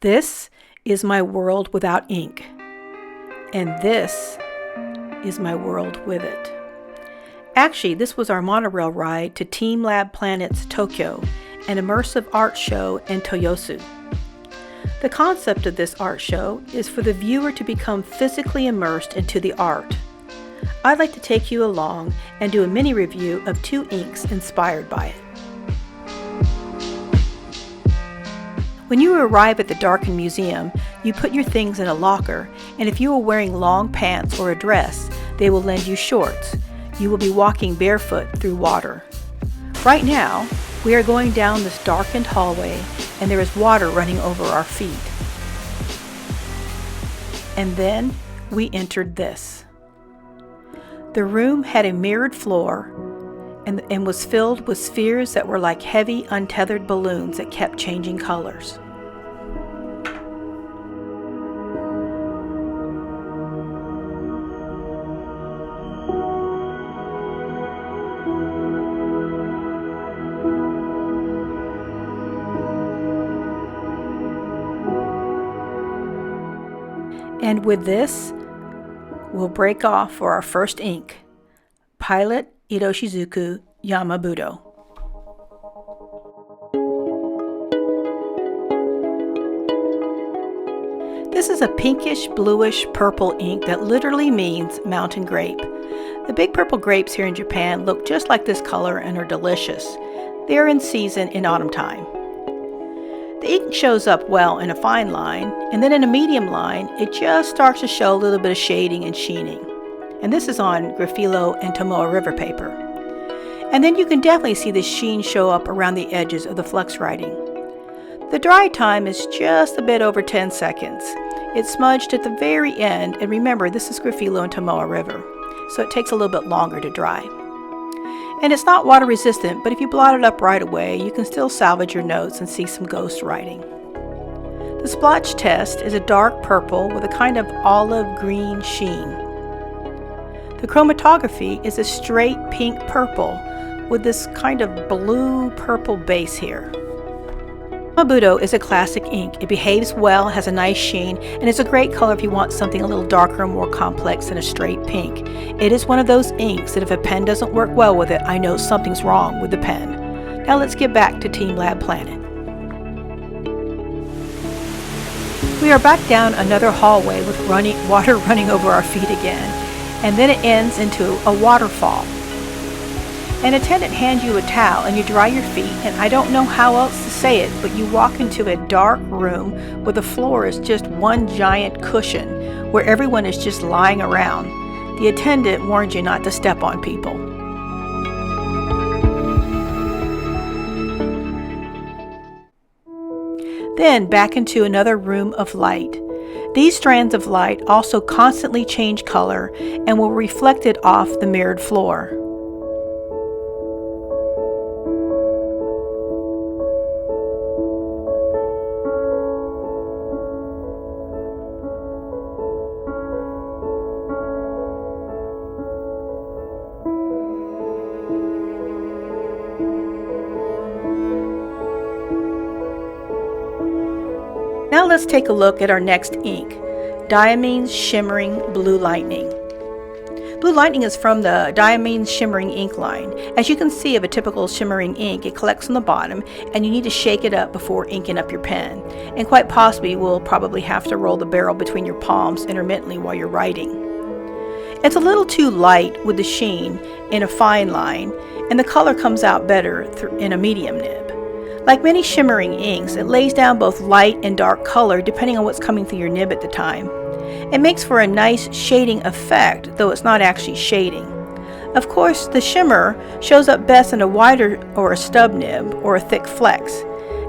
This is my world without ink, and this is my world with it. Actually, this was our monorail ride to TeamLab Planet's Tokyo, an immersive art show in Toyosu. The concept of this art show is for the viewer to become physically immersed into the art. I'd like to take you along and do a mini review of 2 inks inspired by it. When you arrive at the darkened museum, you put your things in a locker, and if you are wearing long pants or a dress, they will lend you shorts. You will be walking barefoot through water. Right now, we are going down this darkened hallway, and there is water running over our feet. And then we entered this. The room had a mirrored floor and was filled with spheres that were like heavy, untethered balloons that kept changing colors. And with this, we'll break off for our first ink, Pilot Iroshizuku Yama Budo. This is a pinkish, bluish, purple ink that literally means mountain grape. The big purple grapes here in Japan look just like this color and are delicious. They are in season in autumn time. The ink shows up well in a fine line, and then in a medium line, it just starts to show a little bit of shading and sheening. And this is on Graphilo and Tomoe River paper. And then you can definitely see the sheen show up around the edges of the flex writing. The dry time is just a bit over 10 seconds. It's smudged at the very end, and remember, this is Graphilo and Tomoe River, so it takes a little bit longer to dry. And it's not water resistant, but if you blot it up right away, you can still salvage your notes and see some ghost writing. The splotch test is a dark purple with a kind of olive green sheen. The chromatography is a straight pink purple with this kind of blue purple base here. Budo is a classic ink. It behaves well, has a nice sheen, and is a great color if you want something a little darker and more complex than a straight pink. It is one of those inks that if a pen doesn't work well with it, I know something's wrong with the pen. Now let's get back to TeamLab Planet. We are back down another hallway with water running over our feet again, and then it ends into a waterfall. An attendant hands you a towel and you dry your feet, and I don't know how else to say it, but you walk into a dark room where the floor is just one giant cushion where everyone is just lying around. The attendant warns you not to step on people. Then back into another room of light. These strands of light also constantly change color and will reflect it off the mirrored floor. Now let's take a look at our next ink, Diamines Shimmering Blue Lightning. Blue Lightning is from the Diamines Shimmering ink line. As you can see of a typical shimmering ink, it collects on the bottom and you need to shake it up before inking up your pen. And quite possibly you will probably have to roll the barrel between your palms intermittently while you're writing. It's a little too light with the sheen in a fine line, and the color comes out better in a medium nib. Like many shimmering inks, it lays down both light and dark color depending on what's coming through your nib at the time. It makes for a nice shading effect, though it's not actually shading. Of course, the shimmer shows up best in a wider or a stub nib or a thick flex.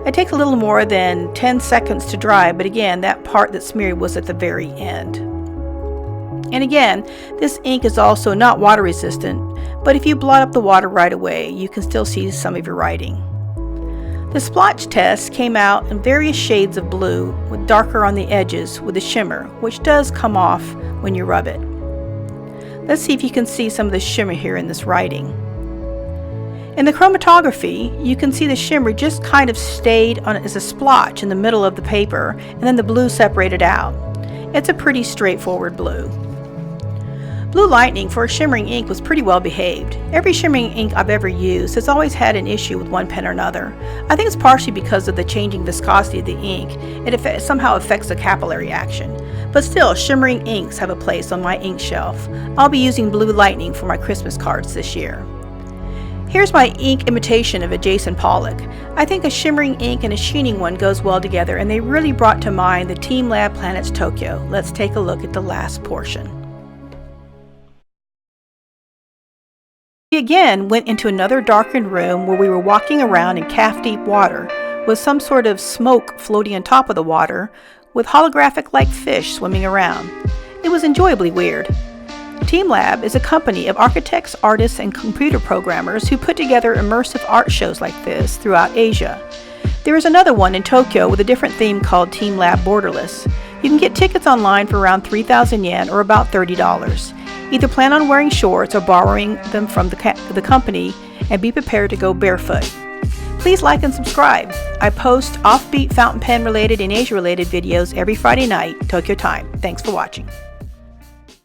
It takes a little more than 10 seconds to dry, but again, that part that smeared was at the very end. And again, this ink is also not water resistant, but if you blot up the water right away, you can still see some of your writing. The splotch test came out in various shades of blue with darker on the edges with the shimmer, which does come off when you rub it. Let's see if you can see some of the shimmer here in this writing. In the chromatography, you can see the shimmer just kind of stayed on as a splotch in the middle of the paper, and then the blue separated out. It's a pretty straightforward blue. Blue Lightning for a shimmering ink was pretty well behaved. Every shimmering ink I've ever used has always had an issue with one pen or another. I think it's partially because of the changing viscosity of the ink. It somehow affects the capillary action. But still, shimmering inks have a place on my ink shelf. I'll be using Blue Lightning for my Christmas cards this year. Here's my ink imitation of a Jason Pollock. I think a shimmering ink and a sheening one goes well together, and they really brought to mind the TeamLab Planets Tokyo. Let's take a look at the last portion. We again went into another darkened room where we were walking around in calf-deep water with some sort of smoke floating on top of the water with holographic-like fish swimming around. It was enjoyably weird. TeamLab is a company of architects, artists, and computer programmers who put together immersive art shows like this throughout Asia. There is another one in Tokyo with a different theme called TeamLab Borderless. You can get tickets online for around 3,000 yen or about $30. Either plan on wearing shorts or borrowing them from the company, and be prepared to go barefoot. Please like and subscribe. I post offbeat fountain pen related and Asia related videos every Friday night, Tokyo time. Thanks for watching.